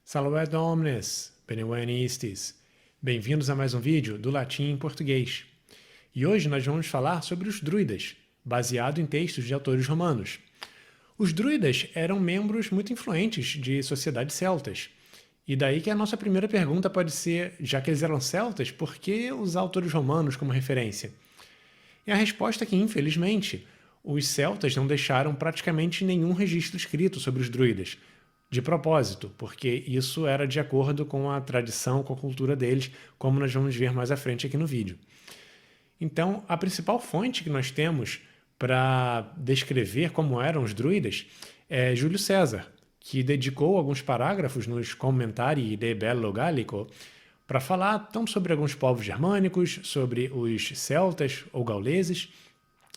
Salve omnes, benevenistis. Bem-vindos a mais um vídeo do Latim em Português. E hoje nós vamos falar sobre os druidas, baseado em textos de autores romanos. Os druidas eram membros muito influentes de sociedades celtas. E daí que a nossa primeira pergunta pode ser, já que eles eram celtas, por que usar autores romanos como referência? E a resposta é que, infelizmente, os celtas não deixaram praticamente nenhum registro escrito sobre os druidas, de propósito, porque isso era de acordo com a tradição, com a cultura deles, como nós vamos ver mais à frente aqui no vídeo. Então, a principal fonte que nós temos para descrever como eram os druidas é Júlio César, que dedicou alguns parágrafos nos Commentarii de Bello Gallico para falar tanto sobre alguns povos germânicos, sobre os celtas ou gauleses,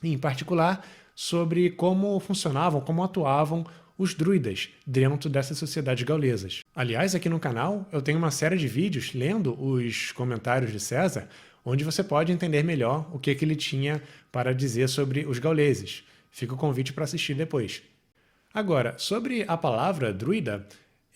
e em particular sobre como funcionavam, como atuavam os druidas dentro dessas sociedades gaulesas. Aliás, aqui no canal eu tenho uma série de vídeos lendo os comentários de César, onde você pode entender melhor o que ele tinha para dizer sobre os gauleses. Fica o convite para assistir depois. Agora, sobre a palavra druida,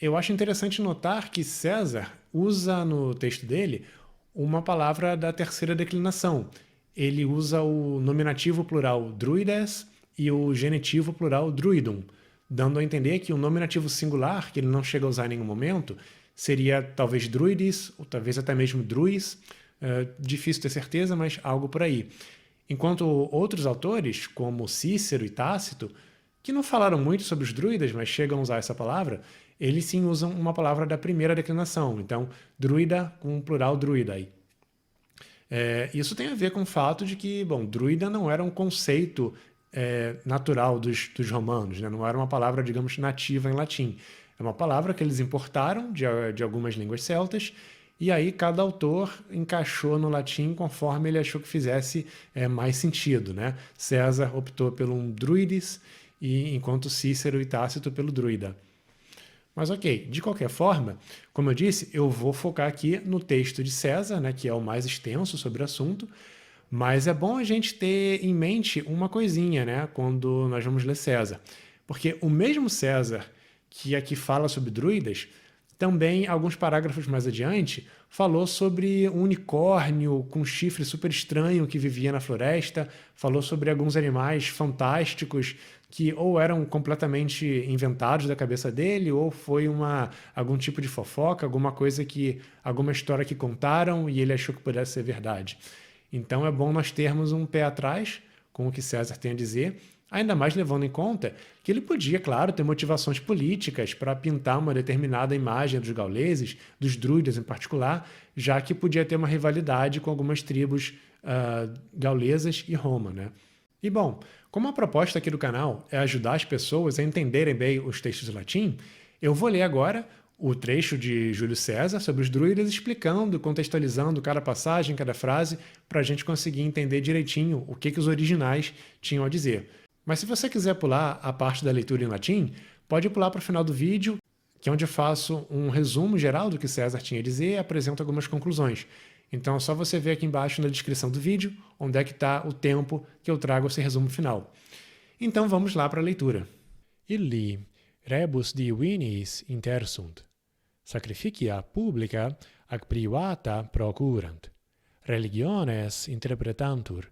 eu acho interessante notar que César usa no texto dele uma palavra da terceira declinação. Ele usa o nominativo plural druides e o genitivo plural druidum, dando a entender que o nominativo singular, que ele não chega a usar em nenhum momento, seria talvez druides, ou talvez até mesmo druis, difícil ter certeza, mas algo por aí. Enquanto outros autores, como Cícero e Tácito, que não falaram muito sobre os druidas, mas chegam a usar essa palavra, eles sim usam uma palavra da primeira declinação, então druida com o plural druidai. Isso tem a ver com o fato de que, bom, druida não era um conceito natural dos romanos, né? Não era uma palavra, digamos, nativa em latim. É uma palavra que eles importaram de algumas línguas celtas, e aí cada autor encaixou no latim conforme ele achou que fizesse mais sentido, né? César optou pelo um druides, enquanto Cícero e Tácito pelo druida. Mas ok, de qualquer forma, como eu disse, eu vou focar aqui no texto de César, né, que é o mais extenso sobre o assunto, mas é bom a gente ter em mente uma coisinha, né, quando nós vamos ler César. Porque o mesmo César que aqui fala sobre druidas, também, alguns parágrafos mais adiante, falou sobre um unicórnio com chifre super estranho que vivia na floresta, falou sobre alguns animais fantásticos que ou eram completamente inventados da cabeça dele, ou foi algum tipo de fofoca, alguma história que contaram e ele achou que pudesse ser verdade. Então é bom nós termos um pé atrás com o que César tem a dizer, ainda mais levando em conta que ele podia, claro, ter motivações políticas para pintar uma determinada imagem dos gauleses, dos druidas em particular, já que podia ter uma rivalidade com algumas tribos gaulesas e Roma, né? E bom, como a proposta aqui do canal é ajudar as pessoas a entenderem bem os textos em latim, eu vou ler agora o trecho de Júlio César sobre os druidas, explicando, contextualizando cada passagem, cada frase, para a gente conseguir entender direitinho o que os originais tinham a dizer. Mas se você quiser pular a parte da leitura em latim, pode pular para o final do vídeo, que é onde eu faço um resumo geral do que César tinha a dizer e apresento algumas conclusões. Então é só você ver aqui embaixo na descrição do vídeo, onde é que está o tempo que eu trago esse resumo final. Então vamos lá para a leitura. Illi rebus divinis intersunt, sacrificia publica ac privata procurant, religiones interpretantur,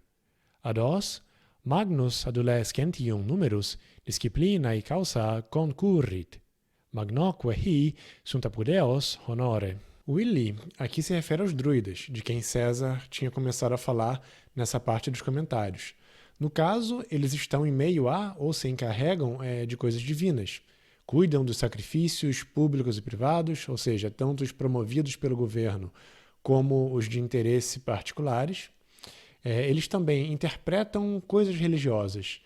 ad os magnus adolescentium numerus disciplinae causa concurrit, magnoque hi sunt apudeos honore. O Illi aqui se refere aos druidas, de quem César tinha começado a falar nessa parte dos comentários. No caso, eles estão em meio a, ou se encarregam de coisas divinas. Cuidam dos sacrifícios públicos e privados, ou seja, tanto os promovidos pelo governo como os de interesse particulares. Eles também interpretam coisas religiosas.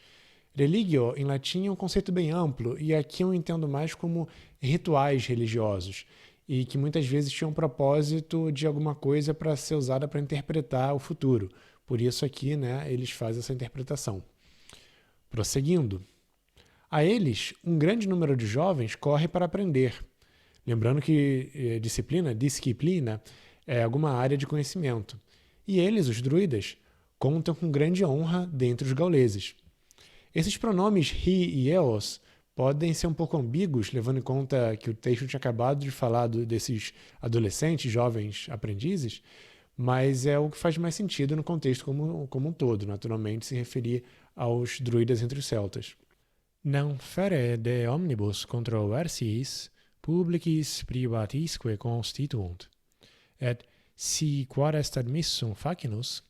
Religio, em latim, é um conceito bem amplo, e aqui eu entendo mais como rituais religiosos, e que muitas vezes tinham um propósito de alguma coisa para ser usada para interpretar o futuro. Por isso aqui, né, eles fazem essa interpretação. Prosseguindo. A eles, um grande número de jovens corre para aprender. Lembrando que disciplina, é alguma área de conhecimento. E eles, os druidas, contam com grande honra dentre os gauleses. Esses pronomes hi e eos podem ser um pouco ambíguos, levando em conta que o texto tinha acabado de falar desses adolescentes, jovens aprendizes, mas é o que faz mais sentido no contexto como um todo, naturalmente se referir aos druidas entre os celtas. Non fere de omnibus controversiis publicis privatisque constituunt, et si quod est admissum facinus,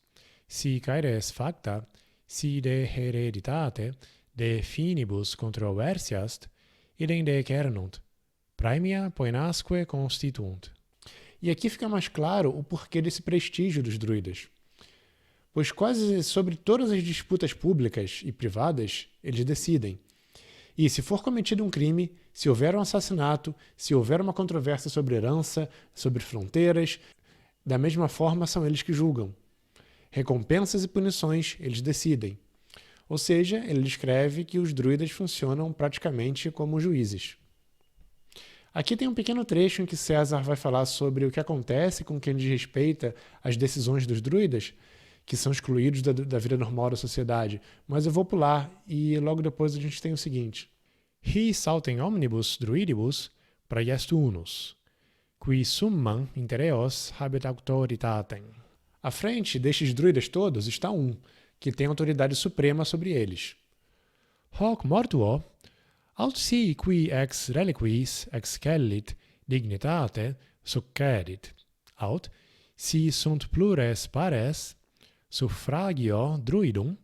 si caeres facta, si de hereditate, de finibus controversiast, idem decernunt, praemia poenasque constituunt. E aqui fica mais claro o porquê desse prestígio dos druidas. Pois quase sobre todas as disputas públicas e privadas, eles decidem. E se for cometido um crime, se houver um assassinato, se houver uma controvérsia sobre herança, sobre fronteiras, da mesma forma são eles que julgam. Recompensas e punições, eles decidem. Ou seja, ele descreve que os druidas funcionam praticamente como juízes. Aqui tem um pequeno trecho em que César vai falar sobre o que acontece com quem desrespeita as decisões dos druidas, que são excluídos da vida normal da sociedade, mas eu vou pular e logo depois a gente tem o seguinte. Hi sautem omnibus druidibus praest unus, qui summam intereos habet auctoritatem. À frente destes druidas todos está um, que tem autoridade suprema sobre eles. Hoc mortuo, aut si qui ex reliquis excellit dignitate succedit, aut si sunt plures pares suffragio druidum,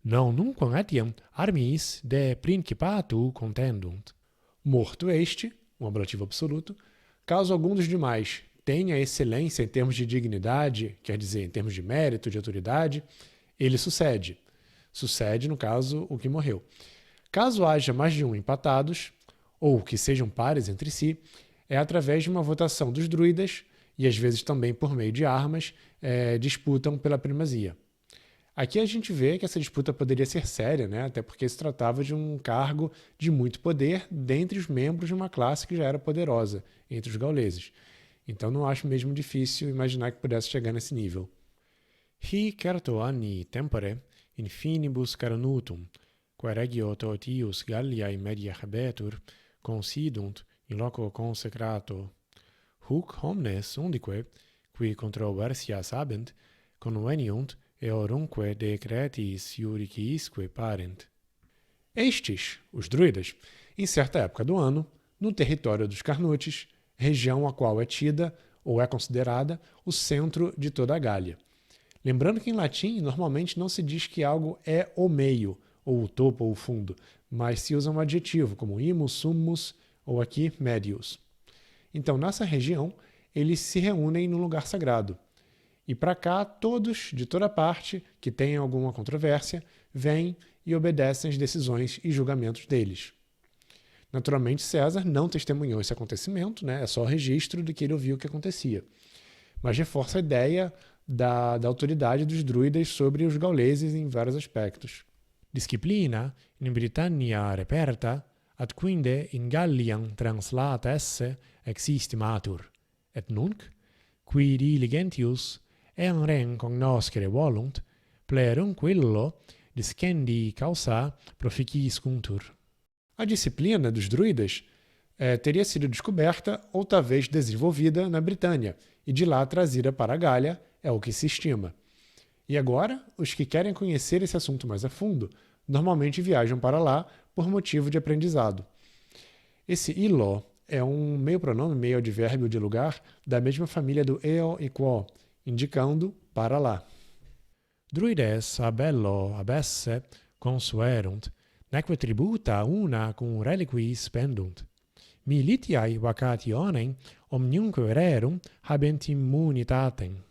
non nunquam etiam armis de principatu contendunt. Morto este, um ablativo absoluto, caso algum dos demais tenha excelência em termos de dignidade, quer dizer, em termos de mérito, de autoridade, ele sucede. Sucede, no caso, o que morreu. Caso haja mais de um empatados, ou que sejam pares entre si, é através de uma votação dos druidas, e às vezes também por meio de armas, disputam pela primazia. Aqui a gente vê que essa disputa poderia ser séria, né? Até porque se tratava de um cargo de muito poder dentre os membros de uma classe que já era poderosa, entre os gauleses. Então não acho mesmo difícil imaginar que pudesse chegar nesse nível. Hi certo anni tempore in finibus carnutum, quae regio totius Galliae media habetur, considunt in loco consecrato. Huc homnes undique, qui controversias habent, conveniunt eorumque decretis iuriciisque parent. Estes, os druidas, em certa época do ano, no território dos Carnutes, região a qual é tida, ou é considerada, o centro de toda a Gália. Lembrando que em latim, normalmente não se diz que algo é o meio, ou o topo ou o fundo, mas se usa um adjetivo, como imus, summus, ou aqui medius. Então, nessa região, eles se reúnem num lugar sagrado. E para cá, todos, de toda parte, que tenham alguma controvérsia, vêm e obedecem às decisões e julgamentos deles. Naturalmente, César não testemunhou esse acontecimento, né? É só o registro de que ele ouviu o que acontecia. Mas reforça a ideia da autoridade dos druidas sobre os gauleses em vários aspectos. Disciplina in Britannia reperta, ad quinde in Galliam translata esse existimatur, et nunc, qui diligentius en rem cognoscere volunt, plerum quillo discendi causa proficiscuntur. A disciplina dos druidas teria sido descoberta ou talvez desenvolvida na Britânia e de lá trazida para a Gália, é o que se estima. E agora, os que querem conhecer esse assunto mais a fundo, normalmente viajam para lá por motivo de aprendizado. Esse illo é um meio-pronome, meio-advérbio de lugar, da mesma família do eo e quo, indicando para lá. Druides abello abesse consuerunt, neque tributa una cum reliquis pendunt. Militiae vacationem omniumque rerum habent immunitatem.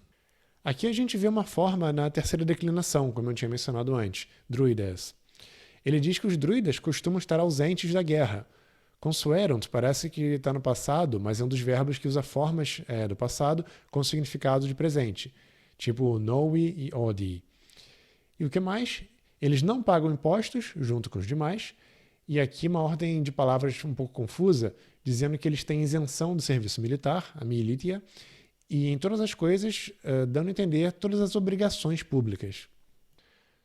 Aqui a gente vê uma forma na terceira declinação, como eu tinha mencionado antes, druides. Ele diz que os druidas costumam estar ausentes da guerra. Consuerunt parece que está no passado, mas é um dos verbos que usa formas do passado com significado de presente, tipo novi e odi. E o que mais? Eles não pagam impostos junto com os demais, e aqui uma ordem de palavras um pouco confusa, dizendo que eles têm isenção do serviço militar, a militia, e em todas as coisas, dando a entender todas as obrigações públicas.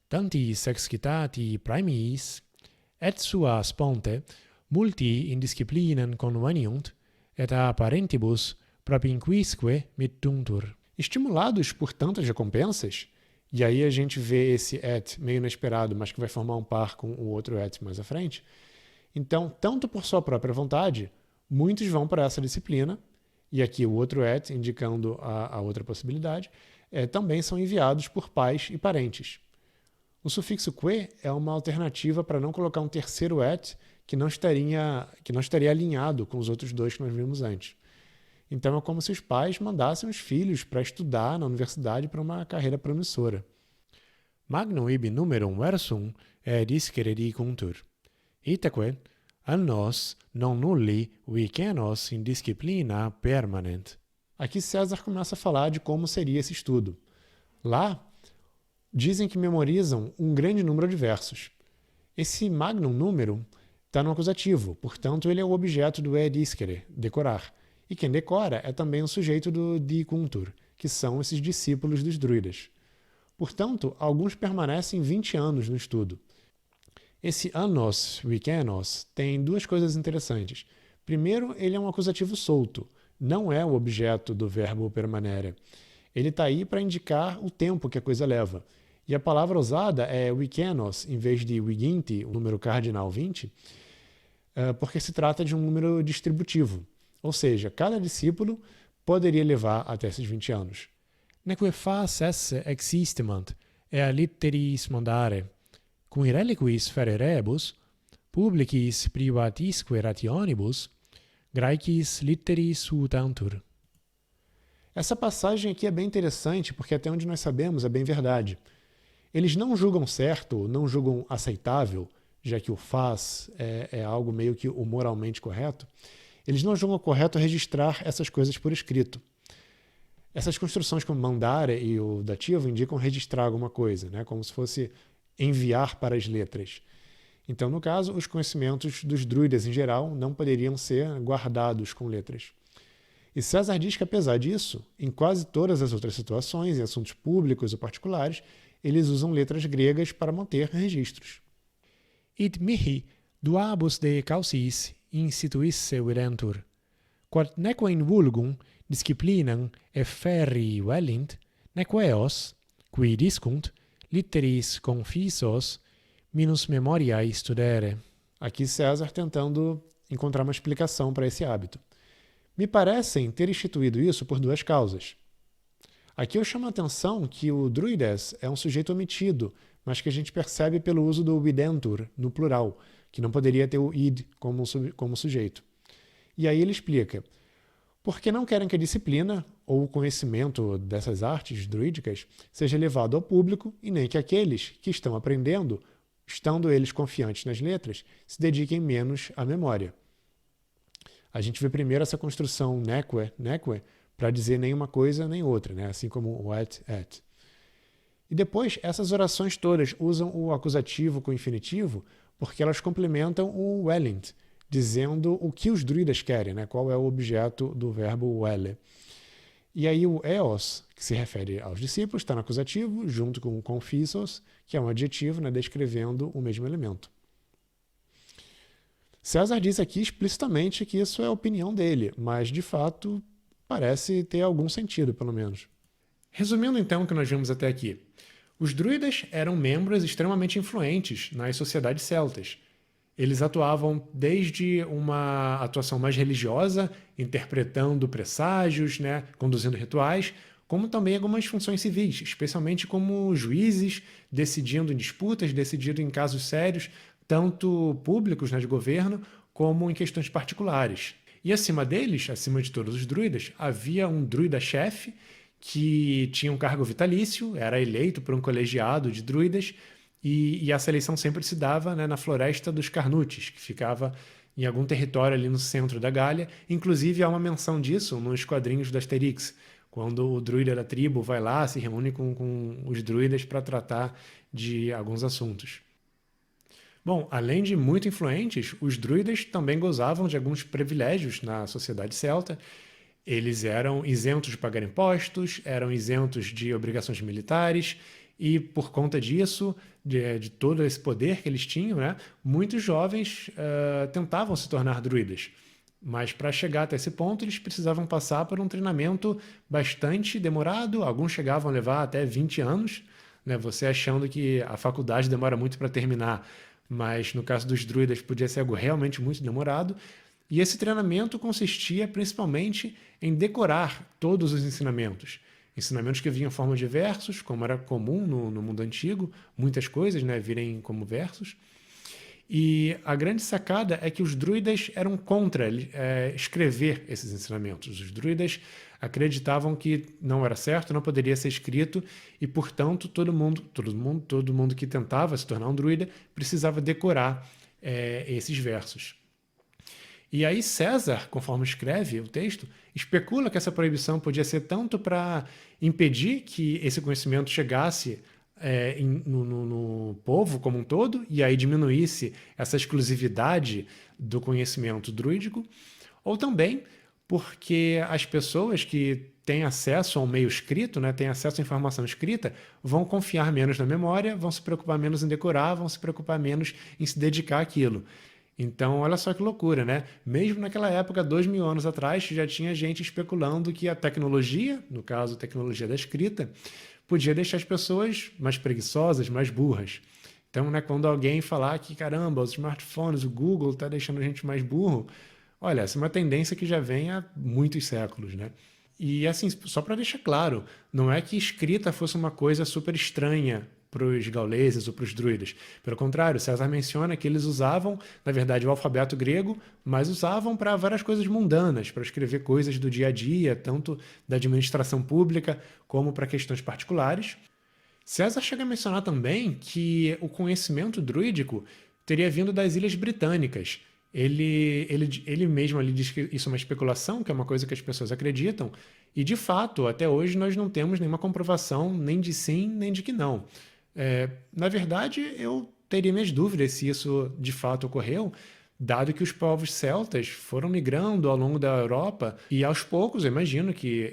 Tantis excitati praemiis, et suas ponte, multi in disciplinem conveniunt, et a parentibus propinquisque mittuntur. Estimulados por tantas recompensas, e aí a gente vê esse et meio inesperado, mas que vai formar um par com o outro et mais à frente. Então, tanto por sua própria vontade, muitos vão para essa disciplina, e aqui o outro et, indicando a outra possibilidade, também são enviados por pais e parentes. O sufixo que é uma alternativa para não colocar um terceiro et que não estaria alinhado com os outros dois que nós vimos antes. Então é como se os pais mandassem os filhos para estudar na universidade para uma carreira promissora. Magnum ibi numerum versum discere dicuntur. Itaque, annos non nulli vicenos in disciplina permanent. Aqui César começa a falar de como seria esse estudo. Lá, dizem que memorizam um grande número de versos. Esse magnum número está no acusativo, portanto ele é o objeto do discere, decorar. E quem decora é também o sujeito do dicuntur, que são esses discípulos dos druidas. Portanto, alguns permanecem 20 anos no estudo. Esse annos vicenos tem duas coisas interessantes. Primeiro, ele é um acusativo solto, não é o objeto do verbo permanere. Ele está aí para indicar o tempo que a coisa leva. E a palavra usada é vicenos, em vez de viginti, o número cardinal 20, porque se trata de um número distributivo. Ou seja, cada discípulo poderia levar até esses 20 anos. Neque fas esse existimant, a litteris mandare, cum reliquis fererebus, publicis privatisque rationibus, graecis litteris utantur. Essa passagem aqui é bem interessante, porque até onde nós sabemos é bem verdade. Eles não julgam certo, não julgam aceitável, já que o faz é algo meio que o moralmente correto. Eles não julgam correto registrar essas coisas por escrito. Essas construções como mandare e o dativo indicam registrar alguma coisa, né? Como se fosse enviar para as letras. Então, no caso, os conhecimentos dos druidas em geral não poderiam ser guardados com letras. E César diz que, apesar disso, em quase todas as outras situações, em assuntos públicos ou particulares, eles usam letras gregas para manter registros. Id mihi duabus de causis instituisse videntur, quod neque in vulgum disciplinam efferri velint, neque eos, qui discunt, litteris confisos, minus memoriae studere. Aqui César tentando encontrar uma explicação para esse hábito. Me parecem ter instituído isso por duas causas. Aqui eu chamo a atenção que o druides é um sujeito omitido, mas que a gente percebe pelo uso do videntur no plural, que não poderia ter o id como sujeito. E aí ele explica, porque não querem que a disciplina ou o conhecimento dessas artes druídicas seja levado ao público e nem que aqueles que estão aprendendo, estando eles confiantes nas letras, se dediquem menos à memória. A gente vê primeiro essa construção neque, para dizer nem uma coisa nem outra, né? Assim como o et. E depois, essas orações todas usam o acusativo com o infinitivo porque elas complementam o velint, dizendo o que os druidas querem, né? Qual é o objeto do verbo vele. E aí o eos, que se refere aos discípulos, está no acusativo, junto com o confisos, que é um adjetivo, né? Descrevendo o mesmo elemento. César diz aqui explicitamente que isso é a opinião dele, mas de fato parece ter algum sentido, pelo menos. Resumindo então o que nós vimos até aqui. Os druidas eram membros extremamente influentes nas sociedades celtas. Eles atuavam desde uma atuação mais religiosa, interpretando presságios, né, conduzindo rituais, como também algumas funções civis, especialmente como juízes, decidindo em disputas, decidindo em casos sérios, tanto públicos, né, de governo, como em questões particulares. E acima deles, acima de todos os druidas, havia um druida-chefe, que tinha um cargo vitalício, era eleito por um colegiado de druidas, e essa eleição sempre se dava, né, na floresta dos Carnutes, que ficava em algum território ali no centro da Gália. Inclusive, há uma menção disso nos quadrinhos do Asterix, quando o druida da tribo vai lá, se reúne com os druidas para tratar de alguns assuntos. Bom, além de muito influentes, os druidas também gozavam de alguns privilégios na sociedade celta. Eles eram isentos de pagar impostos, eram isentos de obrigações militares e por conta disso, de todo esse poder que eles tinham, né, muitos jovens tentavam se tornar druidas. Mas para chegar até esse ponto, eles precisavam passar por um treinamento bastante demorado, alguns chegavam a levar até 20 anos, né, você achando que a faculdade demora muito para terminar, mas no caso dos druidas podia ser algo realmente muito demorado. E esse treinamento consistia principalmente em decorar todos os ensinamentos. Ensinamentos que vinham em forma de versos, como era comum no mundo antigo, muitas coisas, né, virem como versos. E a grande sacada é que os druidas eram contra escrever esses ensinamentos. Os druidas acreditavam que não era certo, não poderia ser escrito, e, portanto, todo mundo que tentava se tornar um druida precisava decorar esses versos. E aí César, conforme escreve o texto, especula que essa proibição podia ser tanto para impedir que esse conhecimento chegasse no povo como um todo, e aí diminuísse essa exclusividade do conhecimento druídico, ou também porque as pessoas que têm acesso ao meio escrito, né, têm acesso à informação escrita, vão confiar menos na memória, vão se preocupar menos em decorar, vão se preocupar menos em se dedicar àquilo. Então, olha só que loucura, né? Mesmo naquela época, 2000 anos atrás, já tinha gente especulando que a tecnologia, no caso a tecnologia da escrita, podia deixar as pessoas mais preguiçosas, mais burras. Então, né, quando alguém falar que, caramba, os smartphones, o Google está deixando a gente mais burro, olha, essa é uma tendência que já vem há muitos séculos, né? E assim, só para deixar claro, não é que escrita fosse uma coisa super estranha para os gauleses ou para os druidas. Pelo contrário, César menciona que eles usavam, na verdade, o alfabeto grego, mas usavam para várias coisas mundanas, para escrever coisas do dia a dia, tanto da administração pública como para questões particulares. César chega a mencionar também que o conhecimento druídico teria vindo das Ilhas Britânicas. Ele mesmo ali diz que isso é uma especulação, que é uma coisa que as pessoas acreditam, e de fato, até hoje nós não temos nenhuma comprovação nem de sim, nem de que não. Na verdade, eu teria minhas dúvidas se isso de fato ocorreu, dado que os povos celtas foram migrando ao longo da Europa e aos poucos, eu imagino que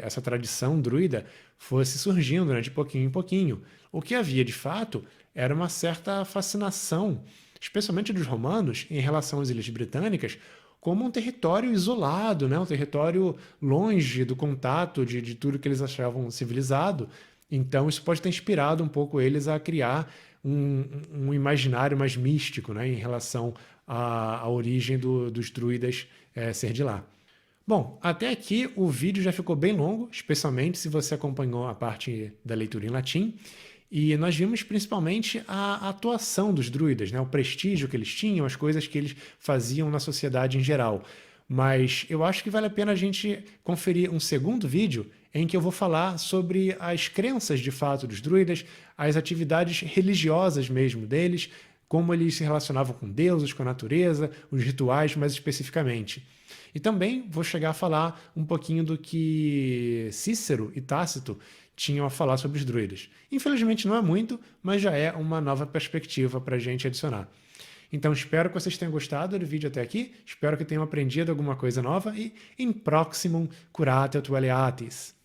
essa tradição druida fosse surgindo, né, de pouquinho em pouquinho. O que havia de fato era uma certa fascinação, especialmente dos romanos, em relação às Ilhas Britânicas, como um território isolado, né, um território longe do contato de tudo que eles achavam civilizado. Então, isso pode ter inspirado um pouco eles a criar um imaginário mais místico, né, em relação à origem dos druidas ser de lá. Bom, até aqui o vídeo já ficou bem longo, especialmente se você acompanhou a parte da leitura em latim. E nós vimos principalmente a atuação dos druidas, né, o prestígio que eles tinham, as coisas que eles faziam na sociedade em geral. Mas eu acho que vale a pena a gente conferir um segundo vídeo em que eu vou falar sobre as crenças de fato dos druidas, as atividades religiosas mesmo deles, como eles se relacionavam com deuses, com a natureza, os rituais mais especificamente. E também vou chegar a falar um pouquinho do que Cícero e Tácito tinham a falar sobre os druidas. Infelizmente não é muito, mas já é uma nova perspectiva para a gente adicionar. Então espero que vocês tenham gostado do vídeo até aqui, espero que tenham aprendido alguma coisa nova e in proximum curatet veliatis.